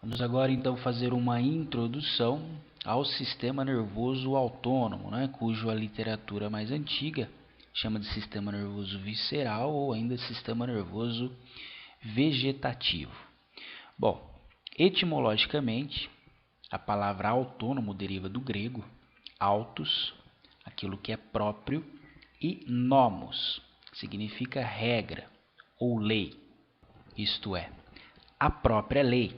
Vamos agora então fazer uma introdução ao sistema nervoso autônomo, cuja literatura mais antiga chama de sistema nervoso visceral ou ainda sistema nervoso vegetativo. Bom, etimologicamente, a palavra autônomo deriva do grego autos, aquilo que é próprio, e nomos, significa regra ou lei, isto é, a própria lei.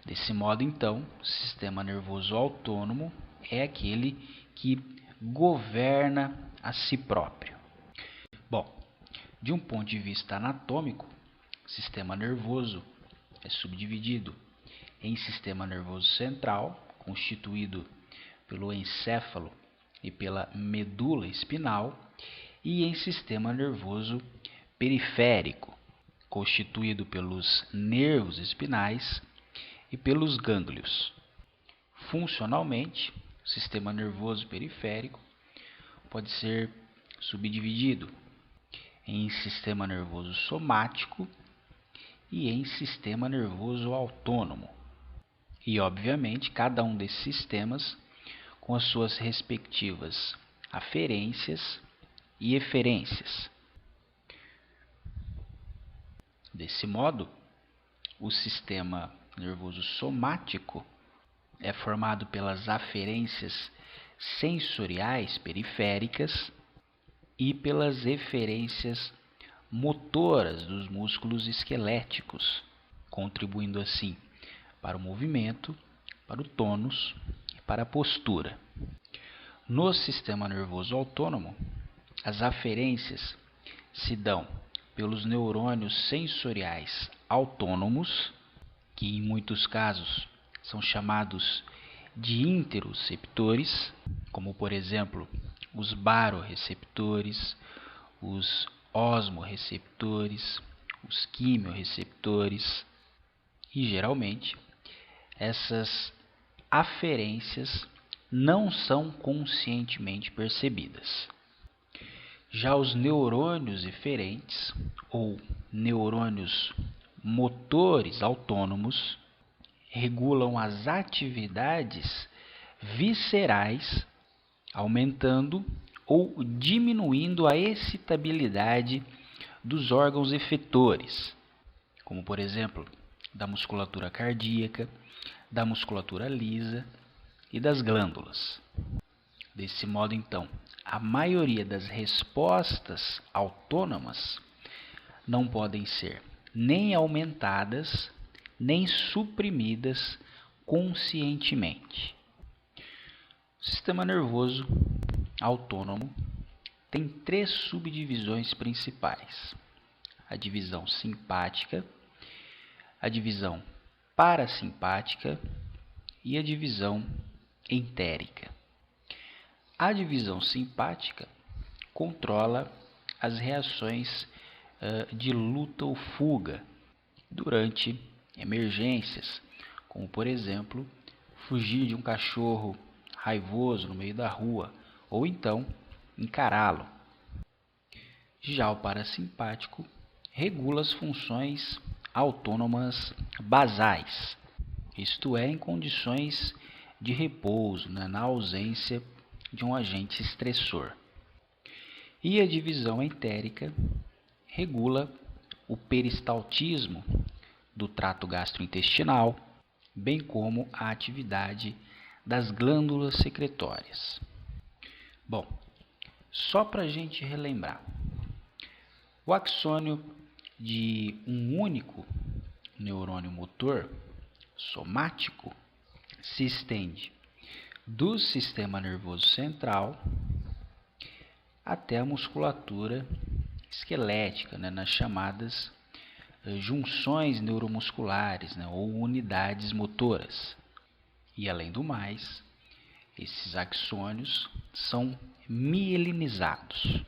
Desse modo, então, o sistema nervoso autônomo é aquele que governa a si próprio. Bom, de um ponto de vista anatômico, o sistema nervoso é subdividido em sistema nervoso central, constituído pelo encéfalo e pela medula espinal, e em sistema nervoso periférico, constituído pelos nervos espinais e pelos gânglios. Funcionalmente, o sistema nervoso periférico pode ser subdividido em sistema nervoso somático e em sistema nervoso autônomo. E, obviamente, cada um desses sistemas com as suas respectivas aferências e eferências. Desse modo, o sistema nervoso somático é formado pelas aferências sensoriais periféricas e pelas eferências motoras dos músculos esqueléticos, contribuindo assim para o movimento, para o tônus e para a postura. No sistema nervoso autônomo, as aferências se dão pelos neurônios sensoriais autônomos, que em muitos casos são chamados de interoceptores, como por exemplo os barorreceptores, os osmorreceptores, os quimiorreceptores, e geralmente essas aferências não são conscientemente percebidas. Já os neurônios eferentes, ou neurônios motores autônomos, regulam as atividades viscerais, aumentando ou diminuindo a excitabilidade dos órgãos efetores, como por exemplo da musculatura cardíaca, da musculatura lisa e das glândulas. Desse modo, então, a maioria das respostas autônomas não podem ser nem aumentadas, nem suprimidas conscientemente. O sistema nervoso autônomo tem 3 subdivisões principais: a divisão simpática, a divisão parasimpática e a divisão entérica. A divisão simpática controla as reações de luta ou fuga durante emergências, como por exemplo, fugir de um cachorro raivoso no meio da rua ou então encará-lo. Já o parasimpático regula as funções autônomas basais, isto é, em condições de repouso, na ausência de um agente estressor. E a divisão entérica regula o peristaltismo do trato gastrointestinal, bem como a atividade das glândulas secretórias. Bom, só para a gente relembrar, o axônio de um único neurônio motor somático se estende do sistema nervoso central até a musculatura esquelética, nas chamadas junções neuromusculares, ou unidades motoras. E além do mais, esses axônios são mielinizados.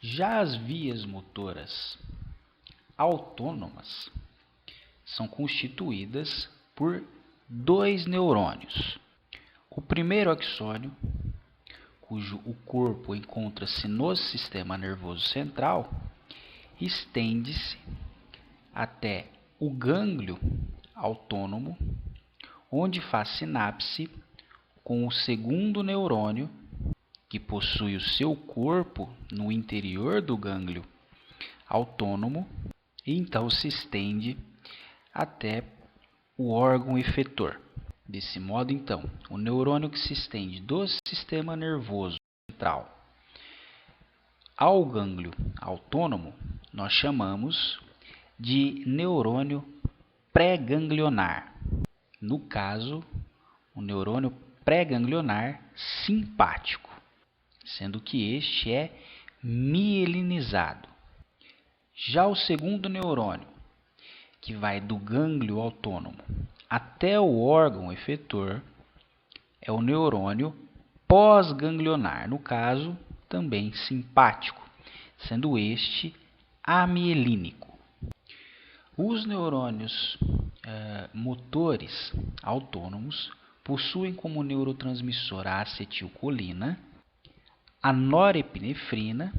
Já as vias motoras autônomas são constituídas por 2 neurônios. O primeiro axônio, cujo o corpo encontra-se no sistema nervoso central, estende-se até o gânglio autônomo, onde faz sinapse com o segundo neurônio, que possui o seu corpo no interior do gânglio autônomo, e então se estende até o órgão efetor. Desse modo, então, o neurônio que se estende do sistema nervoso central ao gânglio autônomo, nós chamamos de neurônio pré-ganglionar. No caso, o neurônio pré-ganglionar simpático, sendo que este é mielinizado. Já o segundo neurônio, que vai do gânglio autônomo até o órgão efetor, é o neurônio pós-ganglionar, no caso, também simpático, sendo este amielínico. Os neurônios motores autônomos possuem como neurotransmissor a acetilcolina, a norepinefrina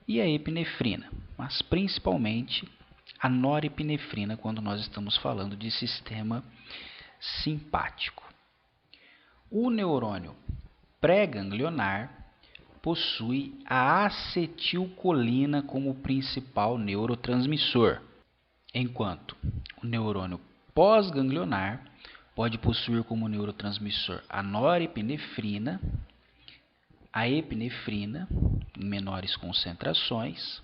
e a epinefrina, mas principalmente a norepinefrina quando nós estamos falando de sistema simpático. O neurônio pré-ganglionar possui a acetilcolina como principal neurotransmissor, enquanto o neurônio pós-ganglionar pode possuir como neurotransmissor a norepinefrina, a epinefrina em menores concentrações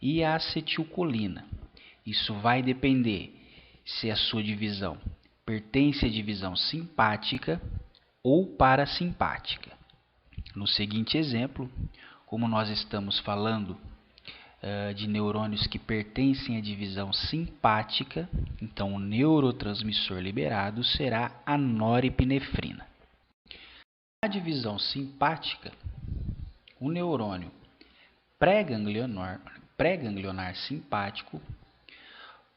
e a acetilcolina. Isso vai depender se a sua divisão pertence à divisão simpática ou parasimpática. No seguinte exemplo, como nós estamos falando de neurônios que pertencem à divisão simpática, então o neurotransmissor liberado será a norepinefrina. Na divisão simpática, o neurônio pré-ganglionar simpático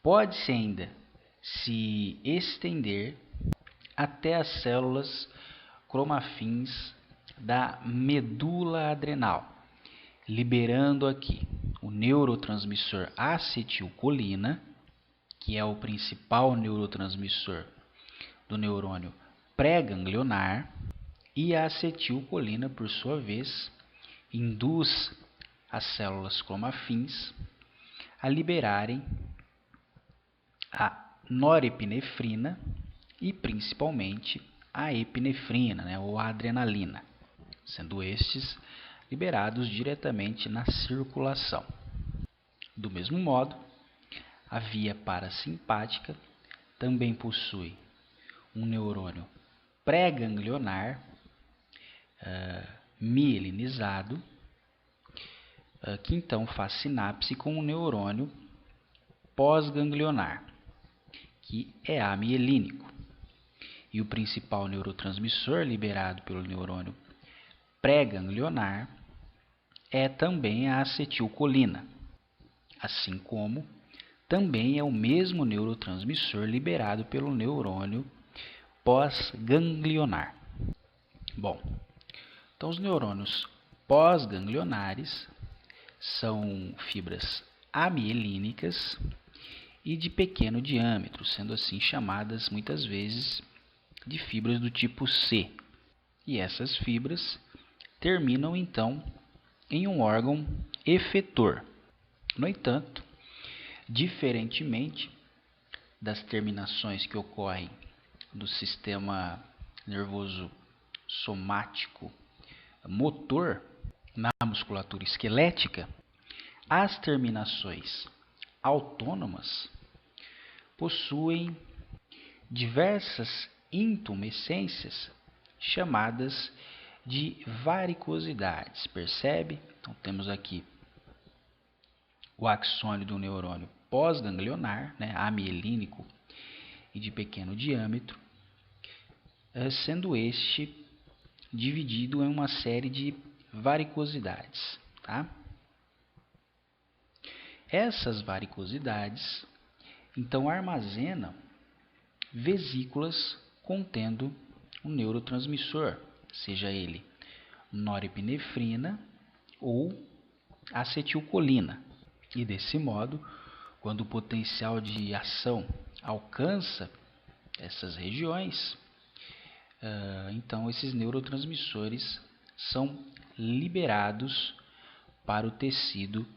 pode-se ainda se estender até as células cromafins da medula adrenal, liberando aqui o neurotransmissor acetilcolina, que é o principal neurotransmissor do neurônio pré-ganglionar, e a acetilcolina, por sua vez, induz as células cromafins a liberarem a norepinefrina e principalmente a epinefrina, ou a adrenalina, sendo estes liberados diretamente na circulação. Do mesmo modo, a via parasimpática também possui um neurônio pré-ganglionar mielinizado, que então faz sinapse com o neurônio pós-ganglionar, que é amielínico. E o principal neurotransmissor liberado pelo neurônio pré-ganglionar é também a acetilcolina, assim como também é o mesmo neurotransmissor liberado pelo neurônio pós-ganglionar. Bom, então os neurônios pós-ganglionares são fibras amielínicas e de pequeno diâmetro, sendo assim chamadas muitas vezes de fibras do tipo C. E essas fibras terminam então em um órgão efetor. No entanto, diferentemente das terminações que ocorrem do sistema nervoso somático motor na musculatura esquelética, as terminações autônomas possuem diversas intumescências chamadas de varicosidades. Percebe? Então temos aqui o axônio do neurônio pós-ganglionar, amielínico e de pequeno diâmetro, sendo este dividido em uma série de varicosidades. Tá? Essas varicosidades, então, armazenam vesículas contendo um neurotransmissor, seja ele norepinefrina ou acetilcolina. E desse modo, quando o potencial de ação alcança essas regiões, então esses neurotransmissores são liberados para o tecido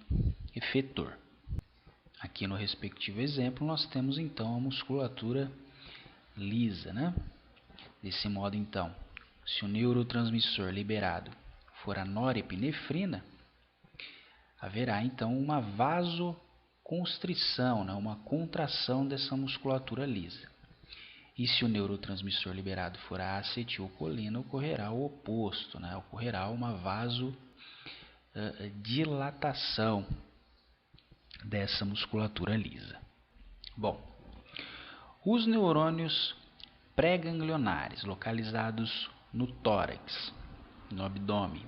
efetor. Aqui no respectivo exemplo nós temos então a musculatura lisa, né? Desse modo então, se o neurotransmissor liberado for a norepinefrina, haverá então uma vasoconstrição, né? Uma contração dessa musculatura lisa. E se o neurotransmissor liberado for a acetilcolina, ocorrerá o oposto, né? Ocorrerá uma vasodilatação dessa musculatura lisa. Bom, os neurônios pré-ganglionares localizados no tórax, no abdômen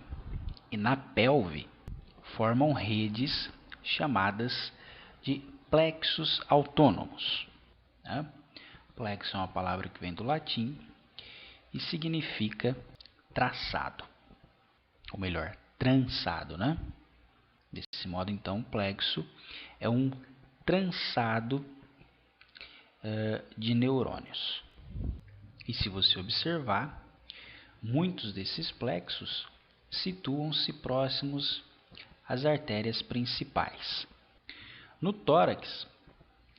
e na pelve formam redes chamadas de plexos autônomos, né? Plexo é uma palavra que vem do latim e significa traçado, ou melhor, trançado, né? Desse modo, então, plexo é um trançado de neurônios. E se você observar, muitos desses plexos situam-se próximos às artérias principais. No tórax,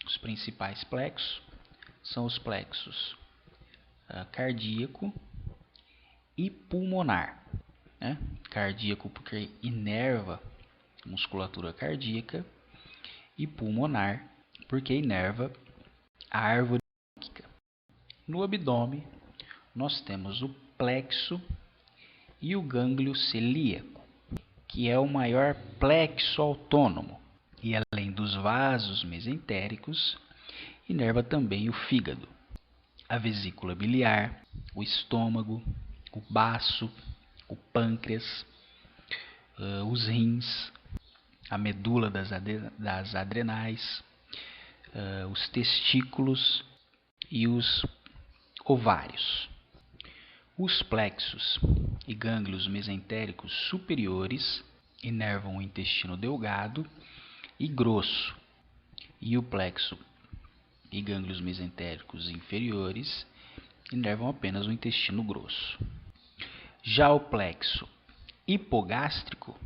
os principais plexos são os plexos cardíaco e pulmonar, né? Cardíaco porque inerva a musculatura cardíaca e pulmonar porque inerva a árvore bronquíaca. No abdômen nós temos o plexo e o gânglio celíaco, que é o maior plexo autônomo e além dos vasos mesentéricos, inerva também o fígado, a vesícula biliar, o estômago, o baço, o pâncreas, os rins, a medula das adrenais, os testículos e os ovários. Os plexos e gânglios mesentéricos superiores inervam o intestino delgado e grosso, e o plexo e gânglios mesentéricos inferiores inervam apenas o intestino grosso. Já o plexo hipogástrico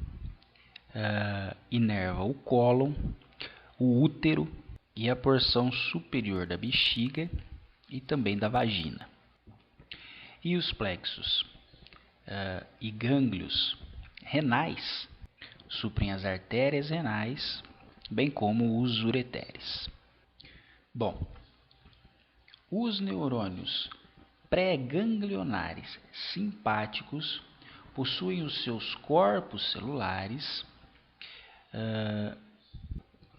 inerva o cólon, o útero e a porção superior da bexiga e também da vagina. E os plexos e gânglios renais suprem as artérias renais, bem como os ureteres. Bom, os neurônios pré-ganglionares simpáticos possuem os seus corpos celulares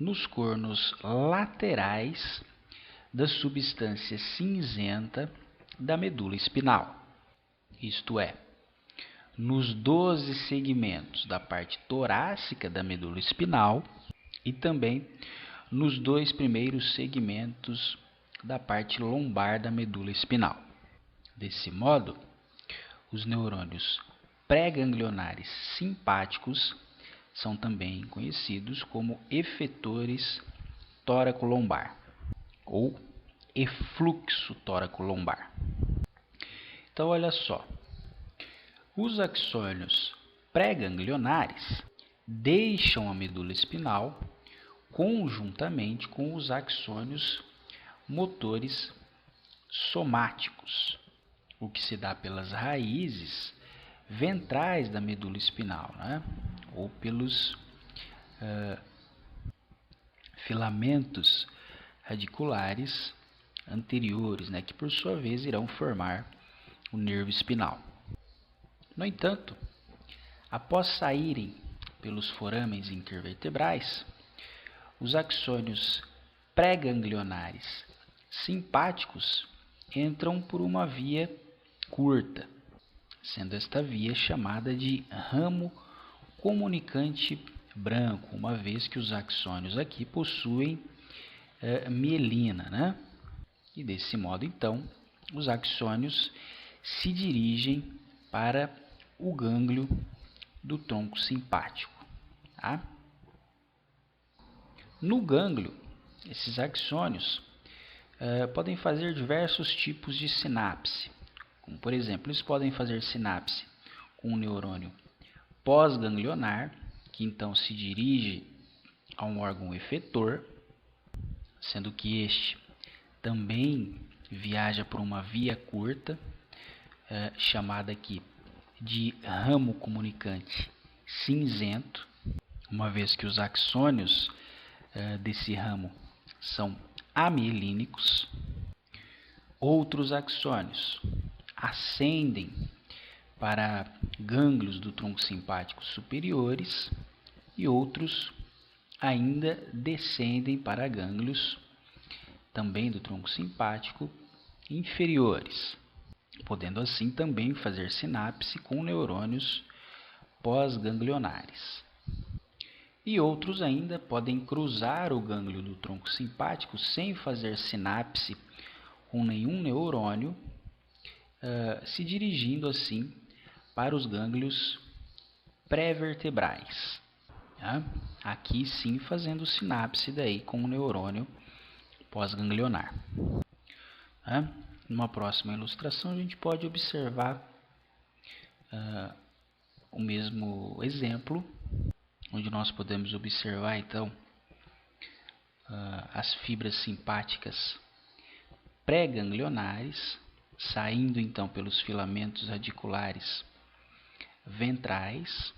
nos cornos laterais da substância cinzenta da medula espinal, isto é, nos 12 segmentos da parte torácica da medula espinal e também nos 2 primeiros segmentos da parte lombar da medula espinal. Desse modo, os neurônios pré-ganglionares simpáticos são também conhecidos como efetores tóraco-lombar ou efluxo tóraco-lombar. Então, olha só, os axônios pré-ganglionares deixam a medula espinal conjuntamente com os axônios motores somáticos, o que se dá pelas raízes ventrais da medula espinal, né? Ou pelos filamentos radiculares anteriores, né? Que por sua vez irão formar o nervo espinal. No entanto, após saírem pelos forames intervertebrais, os axônios pré-ganglionares simpáticos entram por uma via curta, sendo esta via chamada de ramo comunicante branco, uma vez que os axônios aqui possuem mielina, né? E desse modo, então, os axônios se dirigem para o gânglio do tronco simpático. No gânglio, esses axônios podem fazer diversos tipos de sinapse. Como, por exemplo, eles podem fazer sinapse com um neurônio pós-ganglionar, que então se dirige a um órgão efetor, sendo que este também viaja por uma via curta, chamada aqui de ramo comunicante cinzento, uma vez que os axônios desse ramo são amielínicos. Outros axônios ascendem para gânglios do tronco simpático superiores e outros ainda descendem para gânglios também do tronco simpático inferiores, podendo assim também fazer sinapse com neurônios pós-ganglionares. E outros ainda podem cruzar o gânglio do tronco simpático sem fazer sinapse com nenhum neurônio, se dirigindo assim para os gânglios pré-vertebrais. Tá? Aqui sim fazendo sinapse daí com o neurônio pós-ganglionar. Tá? Numa próxima ilustração a gente pode observar o mesmo exemplo, onde nós podemos observar então as fibras simpáticas pré-ganglionares, saindo então pelos filamentos radiculares ventrais,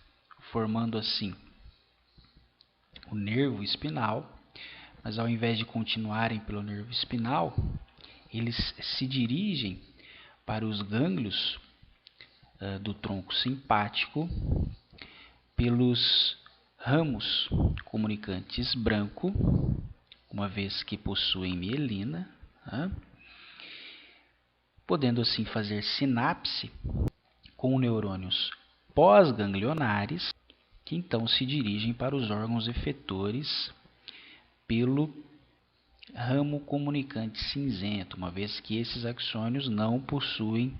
formando assim o nervo espinal, mas ao invés de continuarem pelo nervo espinal, eles se dirigem para os gânglios do tronco simpático pelos ramos comunicantes branco, uma vez que possuem mielina, podendo assim fazer sinapse com neurônios pós-ganglionares, que então se dirigem para os órgãos efetores pelo ramo comunicante cinzento, uma vez que esses axônios não possuem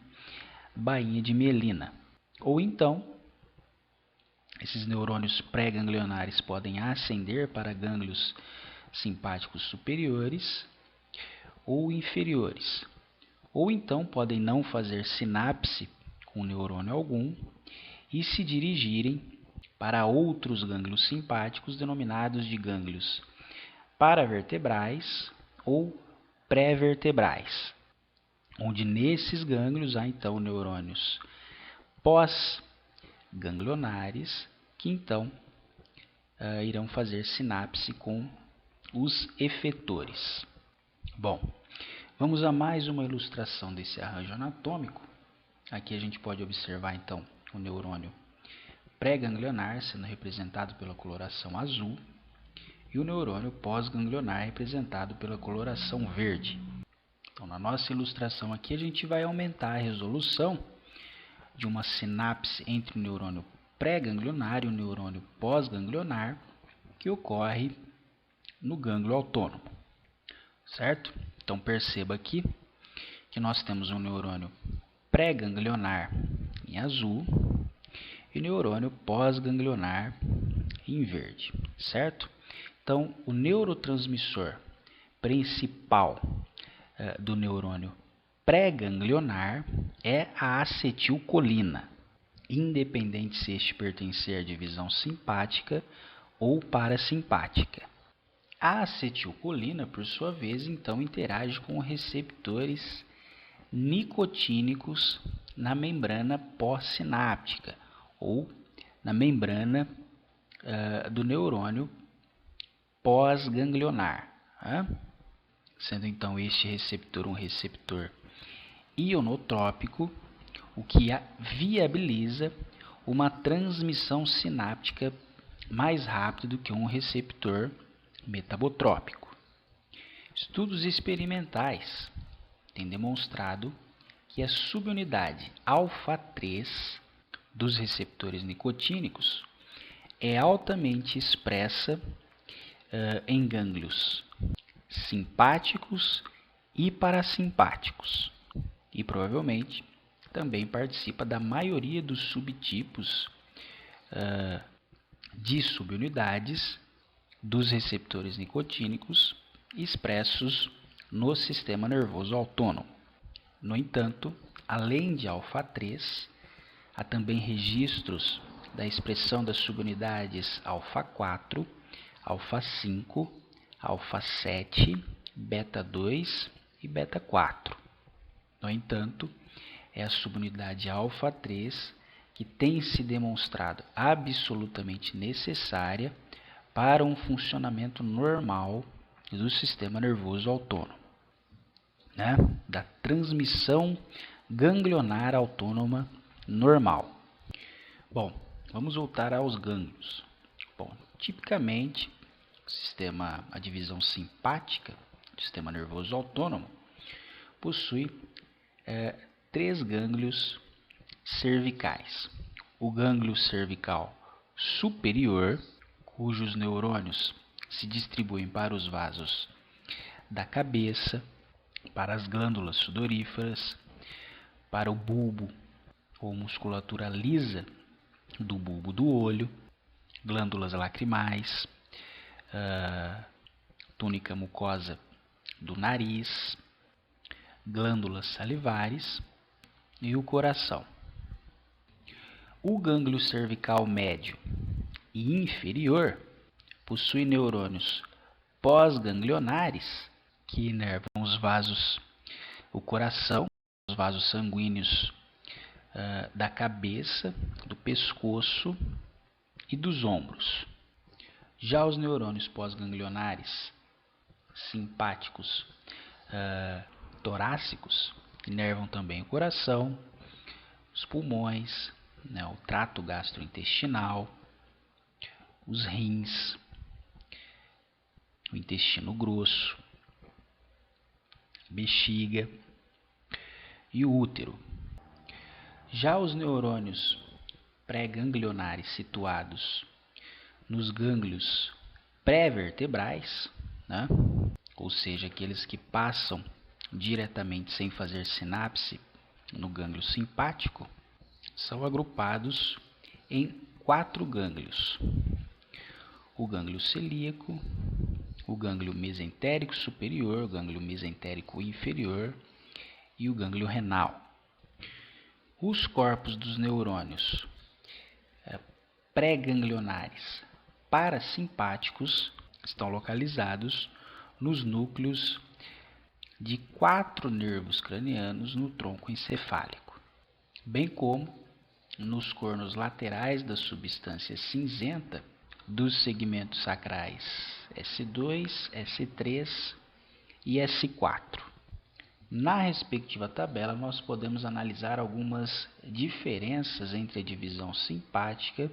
bainha de mielina. Ou então, esses neurônios pré-ganglionares podem ascender para gânglios simpáticos superiores ou inferiores. Ou então podem não fazer sinapse com neurônio algum e se dirigirem para outros gânglios simpáticos denominados de gânglios paravertebrais ou pré-vertebrais, onde nesses gânglios há então neurônios pós-ganglionares que então irão fazer sinapse com os efetores. Bom, vamos a mais uma ilustração desse arranjo anatômico. Aqui a gente pode observar então o neurônio pré-ganglionar sendo representado pela coloração azul e o neurônio pós-ganglionar representado pela coloração verde. Então, na nossa ilustração aqui, a gente vai aumentar a resolução de uma sinapse entre o neurônio pré-ganglionar e o neurônio pós-ganglionar que ocorre no gânglio autônomo, certo? Então, perceba aqui que nós temos um neurônio pré-ganglionar em azul e neurônio pós-ganglionar em verde, certo? Então, o neurotransmissor principal do neurônio pré-ganglionar é a acetilcolina, independente se este pertencer à divisão simpática ou parasimpática. A acetilcolina, por sua vez, então interage com receptores nicotínicos na membrana pós-sináptica ou na membrana do neurônio pós-ganglionar, sendo então este receptor um receptor ionotrópico, o que viabiliza uma transmissão sináptica mais rápida do que um receptor metabotrópico. Estudos experimentais têm demonstrado que a subunidade alfa-3 dos receptores nicotínicos é altamente expressa em gânglios simpáticos e parasimpáticos e provavelmente também participa da maioria dos subtipos de subunidades dos receptores nicotínicos expressos no sistema nervoso autônomo. No entanto, além de alfa-3, há também registros da expressão das subunidades alfa-4, alfa-5, alfa-7, beta-2 e beta-4. No entanto, é a subunidade alfa-3 que tem se demonstrado absolutamente necessária para um funcionamento normal do sistema nervoso autônomo, né? Da transmissão ganglionar autônoma normal. Bom, vamos voltar aos gânglios. Bom, tipicamente, a divisão simpática do sistema nervoso autônomo possui 3 gânglios cervicais. O gânglio cervical superior, cujos neurônios se distribuem para os vasos da cabeça, para as glândulas sudoríferas, para o bulbo ou musculatura lisa do bulbo do olho, glândulas lacrimais, túnica mucosa do nariz, glândulas salivares e o coração. O gânglio cervical médio e inferior possui neurônios pós-ganglionares que inervam os vasos, o coração, os vasos sanguíneos da cabeça, do pescoço e dos ombros. Já os neurônios pós-ganglionares simpáticos torácicos inervam também o coração, os pulmões, né, o trato gastrointestinal, os rins, o intestino grosso, bexiga e o útero. Já os neurônios pré-ganglionares situados nos gânglios pré-vertebrais, né, ou seja, aqueles que passam diretamente sem fazer sinapse no gânglio simpático, são agrupados em 4 gânglios: o gânglio celíaco, o gânglio mesentérico superior, o gânglio mesentérico inferior e o gânglio renal. Os corpos dos neurônios pré-ganglionares parasimpáticos estão localizados nos núcleos de 4 nervos cranianos no tronco encefálico, bem como nos cornos laterais da substância cinzenta dos segmentos sacrais S2, S3 e S4. Na respectiva tabela, nós podemos analisar algumas diferenças entre a divisão simpática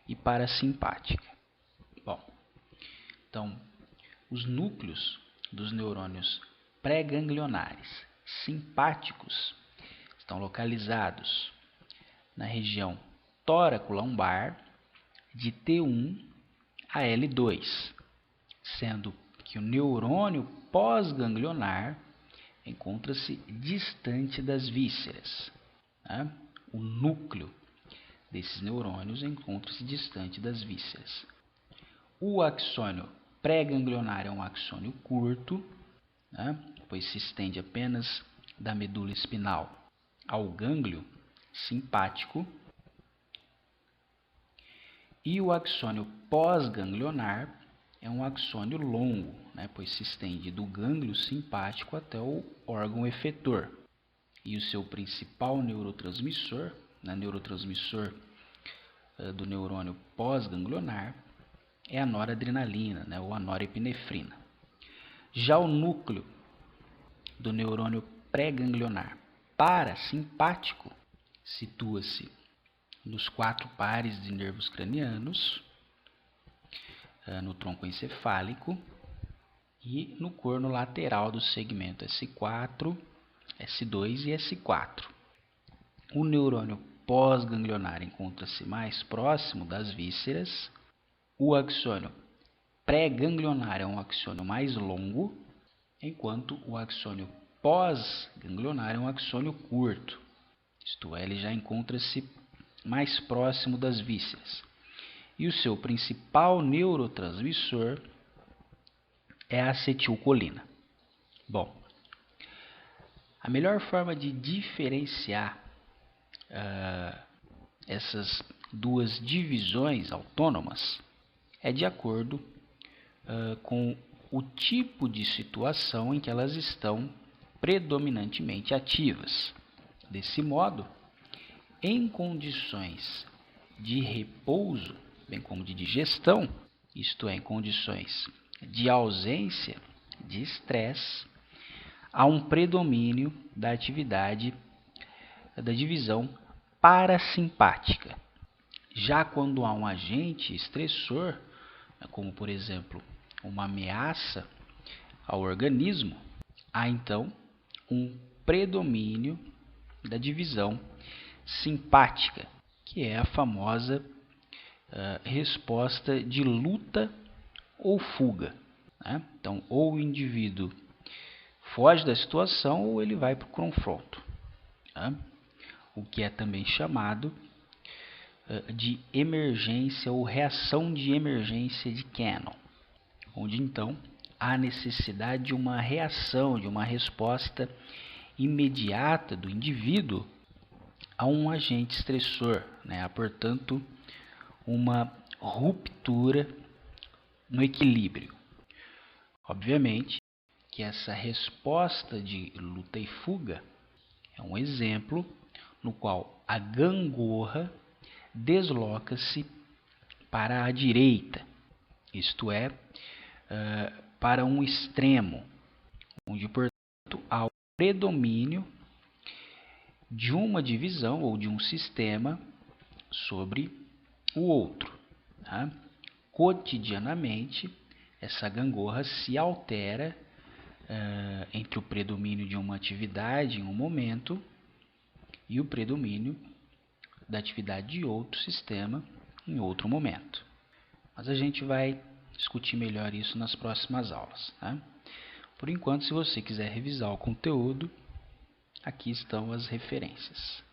e parasimpática. Bom, então, os núcleos dos neurônios pré-ganglionares simpáticos estão localizados na região tóraco-lombar de T1 a L2, sendo que o neurônio pós-ganglionar encontra-se distante das vísceras, né? O núcleo desses neurônios encontra-se distante das vísceras. O axônio pré-ganglionar é um axônio curto, né? Pois se estende apenas da medula espinal ao gânglio simpático. E o axônio pós-ganglionar é um axônio longo, né? Pois se estende do gânglio simpático até o órgão efetor. E o seu principal neurotransmissor, neurotransmissor do neurônio pós-ganglionar, é a noradrenalina, né? Ou a norepinefrina. Já o núcleo do neurônio pré-ganglionar parasimpático situa-se nos 4 pares de nervos cranianos, no tronco encefálico e no corno lateral do segmento S4, S2 e S4. O neurônio pós-ganglionar encontra-se mais próximo das vísceras. O axônio pré-ganglionar é um axônio mais longo, enquanto o axônio pós-ganglionar é um axônio curto. Isto é, ele já encontra-se mais próximo das vísceras. E o seu principal neurotransmissor é a acetilcolina. Bom, a melhor forma de diferenciar essas duas divisões autônomas é de acordo com o tipo de situação em que elas estão predominantemente ativas. Desse modo, em condições de repouso, bem como de digestão, isto é, em condições de ausência de estresse, há um predomínio da atividade da divisão parasimpática. Já quando há um agente estressor, como por exemplo uma ameaça ao organismo, há então um predomínio da divisão simpática, que é a famosa resposta de luta ou fuga, né? Então, ou o indivíduo foge da situação ou ele vai para o confronto, né? O que é também chamado de emergência ou reação de emergência de Cannon, onde então há necessidade de uma reação, de uma resposta imediata do indivíduo a um agente estressor, né? Há, portanto, uma ruptura no equilíbrio. Obviamente que essa resposta de luta e fuga é um exemplo no qual a gangorra desloca-se para a direita, isto é, para um extremo, onde, portanto, há o predomínio de uma divisão ou de um sistema sobre o outro. Tá? Cotidianamente, essa gangorra se altera entre o predomínio de uma atividade em um momento e o predomínio da atividade de outro sistema em outro momento. Mas a gente vai discutir melhor isso nas próximas aulas. Tá? Por enquanto, se você quiser revisar o conteúdo, aqui estão as referências.